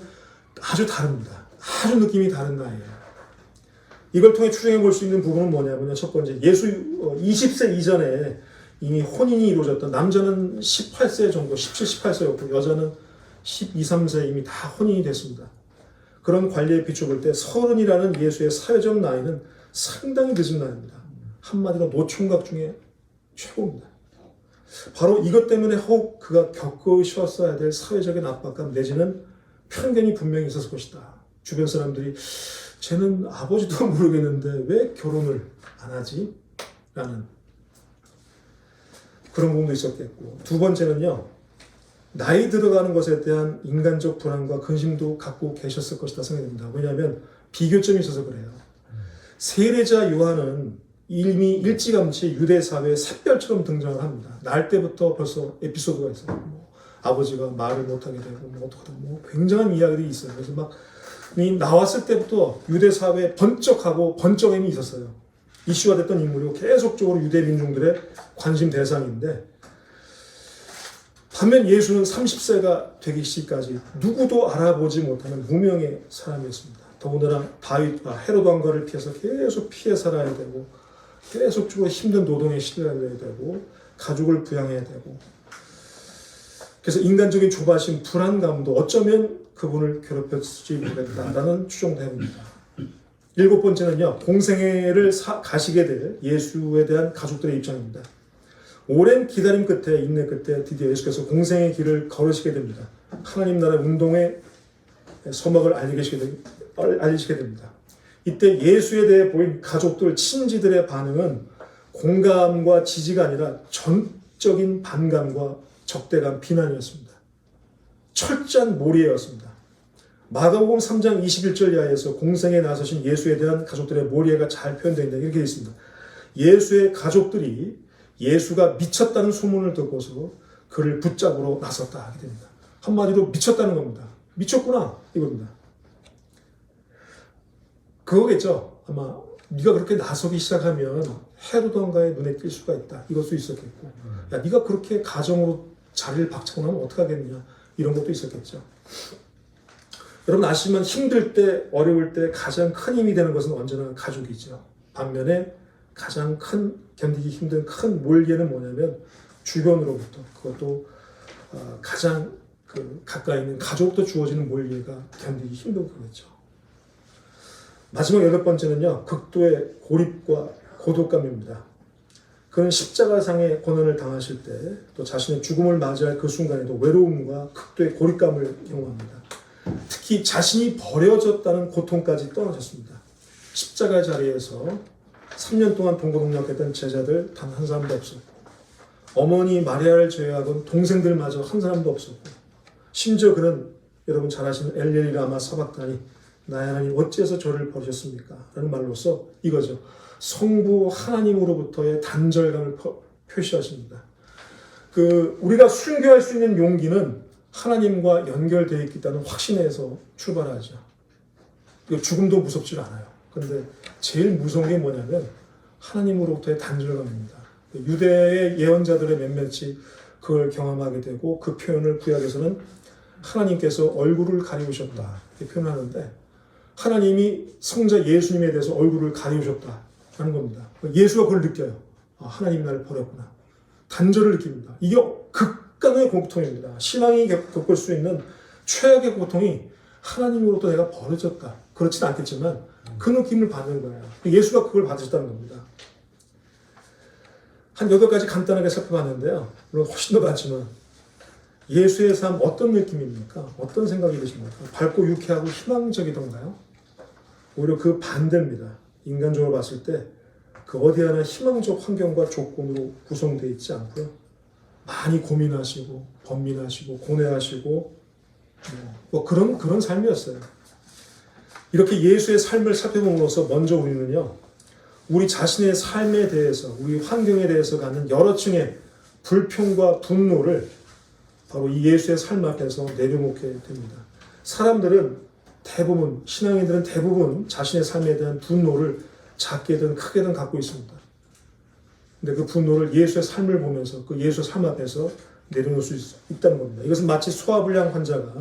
아주 다릅니다. 아주 느낌이 다른 나이예요. 이걸 통해 추정해 볼 수 있는 부분은 뭐냐면요. 첫 번째, 예수 20세 이전에 이미 혼인이 이루어졌던, 남자는 18세 정도, 17, 18세였고 여자는 12, 3세 이미 다 혼인이 됐습니다. 그런 관리에 비춰볼 때 30이라는 예수의 사회적 나이는 상당히 늦은 나이입니다. 한마디로 노총각 중에 최고입니다. 바로 이것 때문에 혹 그가 겪으셨어야 될 사회적인 압박감 내지는 편견이 분명히 있었을 것이다. 주변 사람들이 쟤는 아버지도 모르겠는데 왜 결혼을 안 하지? 라는 그런 부분도 있었겠고, 두 번째는요, 나이 들어가는 것에 대한 인간적 불안과 근심도 갖고 계셨을 것이다 생각됩니다. 왜냐하면 비교점이 있어서 그래요. 세례자 요한은 이미 일찌감치 유대 사회의 샛별처럼 등장을 합니다. 날 때부터 벌써 에피소드가 있어요. 아버지가 말을 못하게 되고 어떻게 굉장한 이야기들이 있어요. 그래서 막 나왔을 때부터 유대 사회에 번쩍함이 있었어요. 이슈가 됐던 인물이고 계속적으로 유대 민중들의 관심 대상인데, 반면 예수는 30세가 되기 시기까지 누구도 알아보지 못하는 무명의 사람이었습니다. 더군다나 다윗과 헤롯 왕가를 피해서 계속 피해 살아야 되고, 계속적으로 힘든 노동에 시달려야 되고, 가족을 부양해야 되고, 그래서 인간적인 조바심, 불안감도 어쩌면 그분을 괴롭혔을지 모르겠다라는 추정도 해봅니다. 7번째는요, 공생애를 가시게 될 예수에 대한 가족들의 입장입니다. 오랜 기다림 끝에, 인내 끝에 드디어 예수께서 공생의 길을 걸으시게 됩니다. 하나님 나라 운동의 서막을 알리시게 됩니다. 이때 예수에 대해 보인 가족들, 친지들의 반응은 공감과 지지가 아니라 전적인 반감과 적대감, 비난이었습니다. 철저한 몰이해였습니다. 마가복음 3장 21절 이하에서 공생에 나서신 예수에 대한 가족들의 몰이해가 잘 표현되어 있는데 이렇게 있습니다. 예수의 가족들이 예수가 미쳤다는 소문을 듣고서 그를 붙잡으러 나섰다 하게 됩니다. 한마디로 미쳤다는 겁니다. 미쳤구나 이겁니다. 그거겠죠. 아마 네가 그렇게 나서기 시작하면 헤롯 왕가의 눈에 띌 수가 있다. 이것도 있었겠고, 야 네가 그렇게 가정으로 자리를 박차고 나면 어떡하겠느냐, 이런 것도 있었겠죠. 여러분 아시지만 힘들 때, 어려울 때 가장 큰 힘이 되는 것은 언제나 가족이죠. 반면에 가장 견디기 힘든 큰 몰개는 뭐냐면 주변으로부터, 그것도 가장 그 가까이 있는 가족도 주어지는 몰리가 견디기 힘든 거겠죠. 마지막 8번째는요. 극도의 고립과 고독감입니다. 그는 십자가상의 고난을 당하실 때 또 자신의 죽음을 맞이할 그 순간에도 외로움과 극도의 고립감을 경험합니다. 특히 자신이 버려졌다는 고통까지 떠나셨습니다. 십자가 자리에서 3년 동안 동고동락했던 제자들 단 한 사람도 없었고, 어머니 마리아를 제외하고는 동생들마저 한 사람도 없었고, 심지어 그는 여러분 잘 아시는 엘리리 라마 사박다니 나의 하나님 어찌해서 저를 버리셨습니까? 라는 말로서 이거죠. 성부 하나님으로부터의 단절감을 표시하십니다. 우리가 순교할 수 있는 용기는 하나님과 연결되어 있다는 확신에서 출발하죠. 죽음도 무섭지 않아요. 그런데 제일 무서운 게 뭐냐면 하나님으로부터의 단절감입니다. 유대의 예언자들의 몇몇이 그걸 경험하게 되고 그 표현을 구약에서는 하나님께서 얼굴을 가리우셨다 이렇게 표현하는데, 하나님이 성자 예수님에 대해서 얼굴을 가리우셨다는 겁니다. 예수가 그걸 느껴요. 하나님이 나를 버렸구나. 단절을 느낍니다. 이게 극강의 고통입니다. 신앙이 겪을 수 있는 최악의 고통이 하나님으로부터 내가 버려졌다. 그렇지는 않겠지만 그 느낌을 받는 거예요. 예수가 그걸 받으셨다는 겁니다. 한 8가지 간단하게 살펴봤는데요. 물론 훨씬 더 많지만 예수의 삶 어떤 느낌입니까? 어떤 생각이 드십니까? 밝고 유쾌하고 희망적이던가요? 오히려 그 반대입니다. 인간적으로 봤을 때 그 어디 하나 희망적 환경과 조건으로 구성되어 있지 않고요. 많이 고민하시고 번민하시고 고뇌하시고 뭐 그런 삶이었어요. 이렇게 예수의 삶을 살펴봄으로써 먼저 우리는요, 우리 자신의 삶에 대해서, 우리 환경에 대해서 갖는 여러 층의 불평과 분노를 바로 이 예수의 삶 앞에서 내려놓게 됩니다. 사람들은 대부분, 신앙인들은 대부분 자신의 삶에 대한 분노를 작게든 크게든 갖고 있습니다. 근데 그 분노를 예수의 삶을 보면서 그 예수의 삶 앞에서 내려놓을 수 있다는 겁니다. 이것은 마치 소화불량 환자가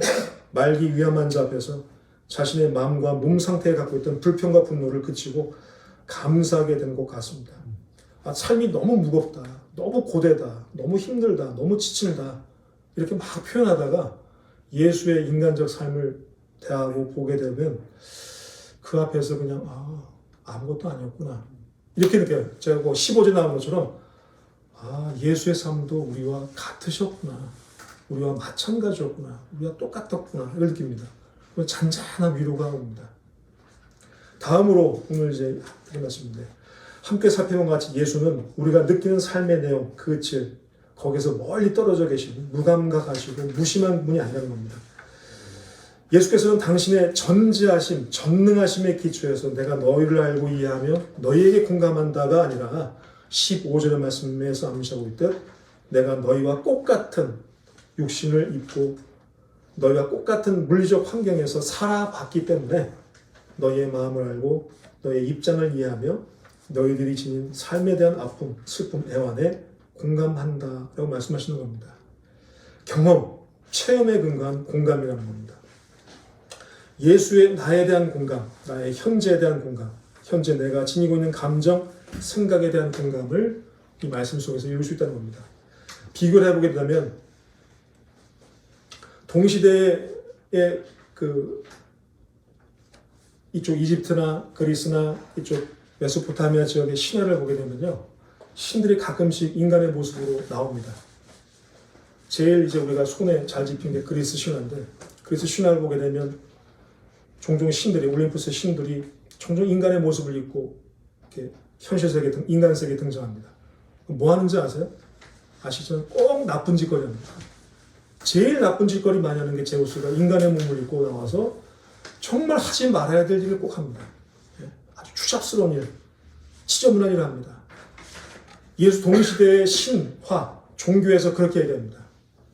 말기 위암 환자 앞에서 자신의 마음과 몸 상태에 갖고 있던 불평과 분노를 그치고 감사하게 되는 것 같습니다. 삶이 너무 무겁다, 너무 고되다, 너무 힘들다, 너무 지친다 이렇게 막 표현하다가 예수의 인간적 삶을 대하고 보게 되면 그 앞에서 그냥 아무것도 아니었구나 이렇게 느껴요. 제가 15절 나온 것처럼 예수의 삶도 우리와 같으셨구나, 우리와 마찬가지였구나, 우리와 똑같았구나 이걸 느낍니다. 잔잔한 위로가 옵니다. 다음으로 오늘 이제 드린 말씀인데, 함께 살펴본 것 같이 예수는 우리가 느끼는 삶의 내용, 그 질, 거기서 멀리 떨어져 계시고 무감각하시고 무심한 분이 아니라는 겁니다. 예수께서는 당신의 전지하심, 전능하심의 기초에서 내가 너희를 알고 이해하며 너희에게 공감한다가 아니라 15절의 말씀에서 암시하고 있듯 내가 너희와 똑같은 육신을 입고 너희가 똑같은 물리적 환경에서 살아봤기 때문에 너희의 마음을 알고 너희의 입장을 이해하며 너희들이 지닌 삶에 대한 아픔, 슬픔, 애환에 공감한다라고 말씀하시는 겁니다. 경험, 체험에 근거한 공감이라는 겁니다. 예수의 나에 대한 공감, 나의 현재에 대한 공감, 현재 내가 지니고 있는 감정, 생각에 대한 공감을 이 말씀 속에서 이룰 수 있다는 겁니다. 비교를 해보게 되면 동시대의 이쪽 이집트나 그리스나 이쪽 메소포타미아 지역의 신화를 보게 되면요, 신들이 가끔씩 인간의 모습으로 나옵니다. 제일 이제 우리가 손에 잘 집힌 게 그리스 신화인데, 그리스 신화를 보게 되면 종종 신들이, 올림푸스 신들이 종종 인간의 모습을 입고 이렇게 현실 세계, 인간 세계에 등장합니다. 뭐 하는지 아세요? 아시죠? 꼭 나쁜 짓거리 합니다. 제일 나쁜 짓거리 많이 하는 게 제우스가 인간의 몸을 입고 나와서 정말 하지 말아야 될 일을 꼭 합니다. 아주 추잡스러운 일, 지저분한 일을 합니다. 예수 동시대의 신화, 종교에서 그렇게 얘기합니다.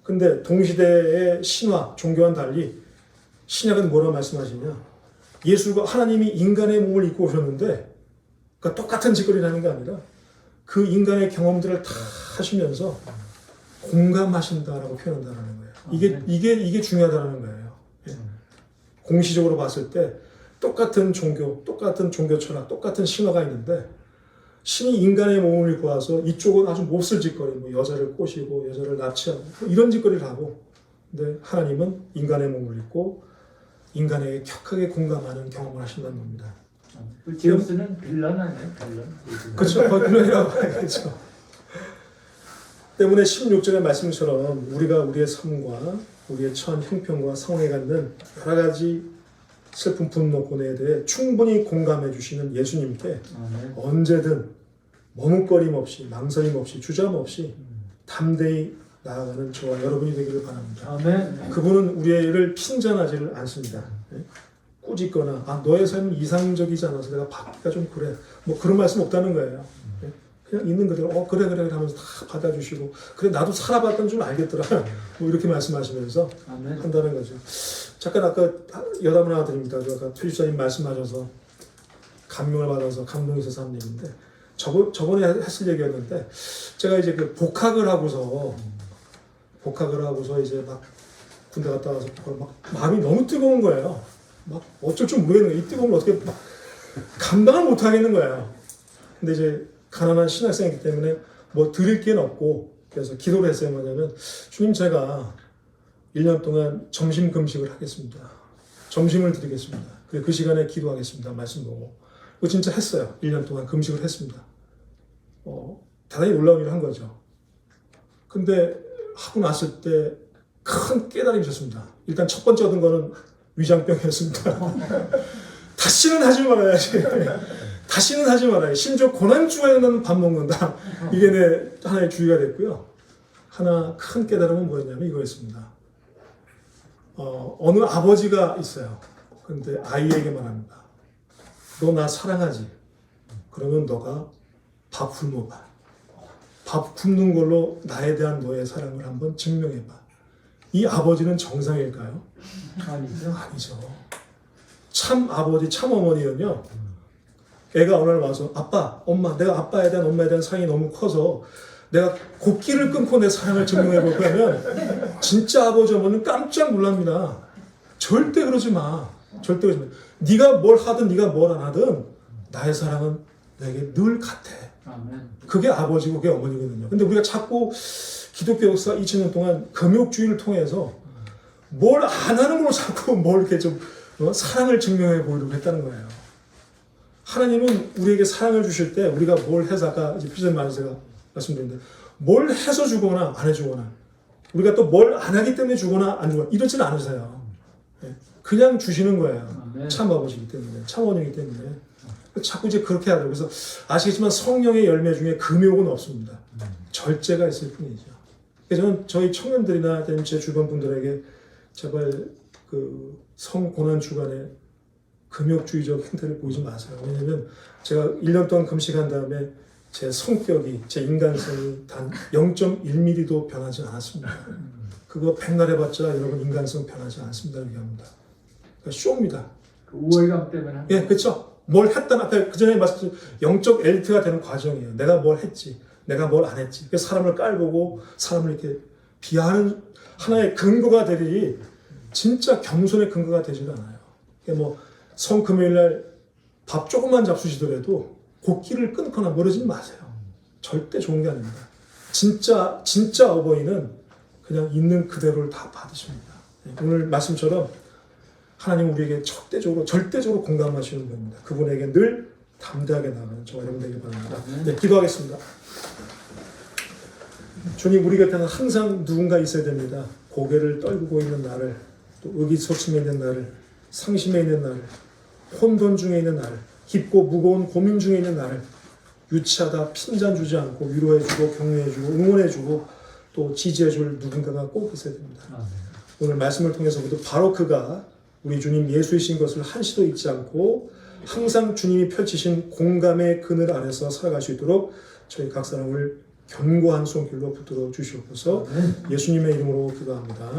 근데 동시대의 신화, 종교와는 달리 신약은 뭐라고 말씀하시냐? 예수가 하나님이 인간의 몸을 입고 오셨는데, 그러니까 똑같은 짓거리를 하는 게 아니라 그 인간의 경험들을 다 하시면서 공감하신다라고 표현한다는 거예요. 이게 중요하다는 거예요. 공시적으로 봤을 때 똑같은 종교, 똑같은 종교 철학, 똑같은 신화가 있는데 신이 인간의 몸을 입고 와서 이쪽은 아주 몹쓸 짓거리, 뭐 여자를 꼬시고 여자를 납치하고 뭐 이런 짓거리를 하고, 근데 하나님은 인간의 몸을 입고 인간에게 격하게 공감하는 경험을 하신다는 겁니다. 그 제우스는 빌런 아니에요? 빌런. 그렇죠. 빌런이라고 하겠죠. 때문에 16절의 말씀처럼 우리가 우리의 삶과 우리의 처한 형편과 상황에 갖는 여러 가지 슬픔, 분노, 고뇌에 대해 충분히 공감해 주시는 예수님께 언제든 머뭇거림 없이 망설임 없이 주저함 없이 담대히 나아가는 저와 여러분이 되기를 바랍니다. 아멘. 그분은 우리를 핀잔하지를 않습니다. 꾸짖거나 너의 삶은 이상적이지 않아서 내가 받기가 좀 그래. 뭐 그런 말씀 없다는 거예요. 그냥 있는 그대로 그래 하면서 다 받아주시고 그래 나도 살아봤던 줄 알겠더라. 뭐 이렇게 말씀하시면서 아멘. 한다는 거죠. 잠깐 아까 여담을 하나 드립니다. 아까 최주사님 말씀하셔서 감명을 받아서 감동이 있어서 한 얘기인데 저번에 했을 얘기였는데 제가 이제 그 복학을 하고서 이제 막 군대 갔다 와서 막 마음이 너무 뜨거운 거예요. 막 어쩔 줄 모르겠는 거예요. 이 뜨거움을 어떻게 막 감당을 못 하겠는 거예요. 근데 이제 가난한 신학생이기 때문에 뭐 드릴 게 없고 그래서 기도를 했어요. 뭐냐면 주님 제가 1년 동안 점심 금식을 하겠습니다. 점심을 드리겠습니다. 그리고 그 시간에 기도하겠습니다. 말씀 보고. 그거 진짜 했어요. 1년 동안 금식을 했습니다. 대단히 놀라운 일을 한 거죠. 근데 하고 났을 때 큰 깨달음이 있었습니다. 일단 첫 번째 얻은 거는 위장병이었습니다. 다시는 하지 말아야지. 다시는 하지 말아야지. 심지어 고난주간에는 밥 먹는다. 이게 내 하나의 주의가 됐고요. 하나 큰 깨달음은 뭐였냐면 이거였습니다. 어느 아버지가 있어요. 근데 아이에게 말합니다. 너 나 사랑하지? 그러면 너가 밥 굶어봐. 밥 굶는 걸로 나에 대한 너의 사랑을 한번 증명해봐. 이 아버지는 정상일까요? 아니죠. 아니죠. 참 아버지, 참 어머니는요. 애가 어느 날 와서 아빠, 엄마, 내가 아빠에 대한 엄마에 대한 사랑이 너무 커서 내가 곡기를 끊고 내 사랑을 증명해 볼 거면 진짜 아버지, 어머니는 깜짝 놀랍니다. 절대 그러지 마. 절대 그러지 마. 네가 뭘 하든 네가 뭘 안 하든 나의 사랑은 내게 늘 같아. 아멘. 그게 아버지고 그게 어머니거든요. 근데 우리가 자꾸 기독교 역사 2000년 동안 금욕주의를 통해서 뭘 안 하는 걸로 자꾸 뭘 이렇게 좀 사랑을 증명해 보이려고 했다는 거예요. 하나님은 우리에게 사랑을 주실 때 우리가 뭘 해서 아까 피자님 제가 말씀드렸는데 뭘 해서 주거나 안 해주거나 우리가 또 뭘 안 하기 때문에 주거나 안 주거나 이러지는 않으세요. 그냥 주시는 거예요. 아멘. 참 아버지이기 때문에 참 어머니이기 때문에 자꾸 이제 그렇게 하죠. 그래서 아시겠지만 성령의 열매 중에 금욕은 없습니다. 절제가 있을 뿐이죠. 그래서 저는 저희 청년들이나 제 주변 분들에게 제발 그 성고난 주간에 금욕주의적 행태를 보이지 마세요. 왜냐하면 제가 1년 동안 금식한 다음에 제 성격이, 제 인간성이 단 0.1mm도 변하지 않았습니다. 그거 백날 해봤자 여러분 인간성 변하지 않습니다. 얘기합니다. 그러니까 쇼입니다. 그 우월감 때문에. 예, 그렇죠. 뭘 했다 아까 그 전에 말씀드린 영적 엘리트가 되는 과정이에요. 내가 뭘 했지, 내가 뭘 안 했지. 그래서 사람을 깔보고 사람을 이렇게 비하하는 하나의 근거가 되리 진짜 겸손의 근거가 되질 않아요. 그러니까 뭐 성금요일 날 밥 조금만 잡수시더라도 곡기를 끊거나 멀어지지 마세요. 절대 좋은 게 아닙니다. 진짜 어버이는 그냥 있는 그대로를 다 받으십니다. 오늘 말씀처럼 하나님 우리에게 절대적으로 공감하시는 분입니다. 그분에게 늘 담대하게 나가는 저와 여러분 되길 바랍니다. 네, 기도하겠습니다. 주님, 우리 곁에는 항상 누군가 있어야 됩니다. 고개를 떨구고 있는 나를, 또 의기소침해 있는 나를, 상심해 있는 나를, 혼돈 중에 있는 나를, 깊고 무거운 고민 중에 있는 나를 유치하다 핀잔 주지 않고 위로해주고 격려해주고 응원해주고 또 지지해줄 누군가가 꼭 있어야 됩니다. 오늘 말씀을 통해서도 바로 그가 우리 주님 예수이신 것을 한시도 잊지 않고 항상 주님이 펼치신 공감의 그늘 안에서 살아갈 수 있도록 저희 각 사람을 견고한 손길로 붙들어 주시옵소서. 예수님의 이름으로 기도합니다.